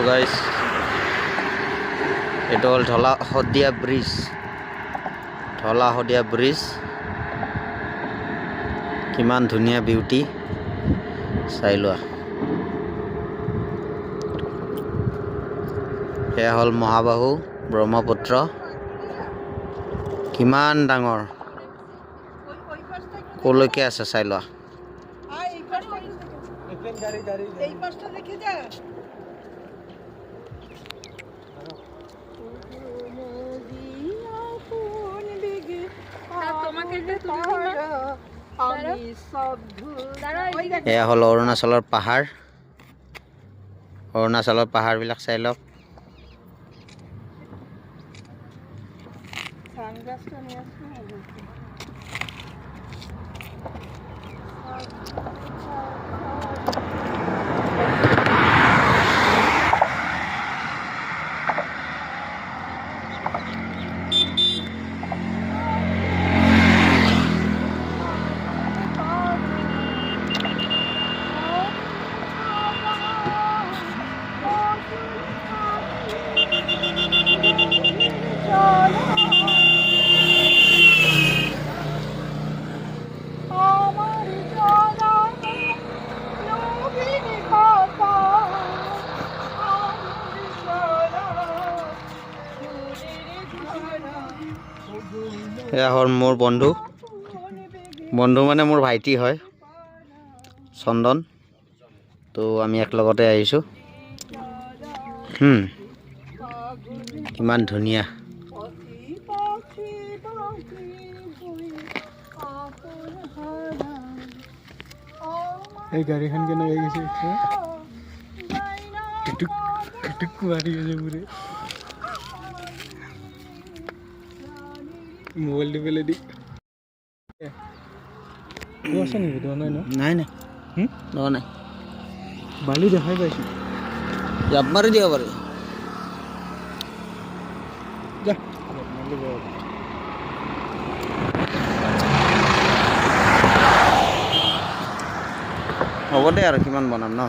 Hello guys, itu Dhola Hodia Bridge. Dhola Hodia Bridge কিমান ধুনীয়া beauty চাই লোৱা। এয়া হ'ল মহাবাহু ব্ৰহ্মপুত্ৰ, কিমান ডাঙৰ, কলৈকে আছে চাই লোৱা। এয়া হ'ল অৰুণাচলৰ পাহাৰ, অৰুণাচলৰ পাহাৰবিলাক চাই লওক। এয়া হ'ল মোৰ বন্ধু মানে মোৰ ভাইটি হয়, চন্দন। তো আমি একলগতে আহিছোঁ। কিমান ধুনীয়া। এই গাড়ীখন কেনেকৈ গৈছে টিটুক টিটুক মাৰি আছে পুৰে। মোবাইলটো পেলাই দি আছে নেকি? দোৱা নাই ন? নাই নাই লোৱা নাই, বালি দেখাই পাইছোঁ। জাপ মাৰি দিব পাৰি। যা হ'ব দে আৰু কিমান বনাম ন।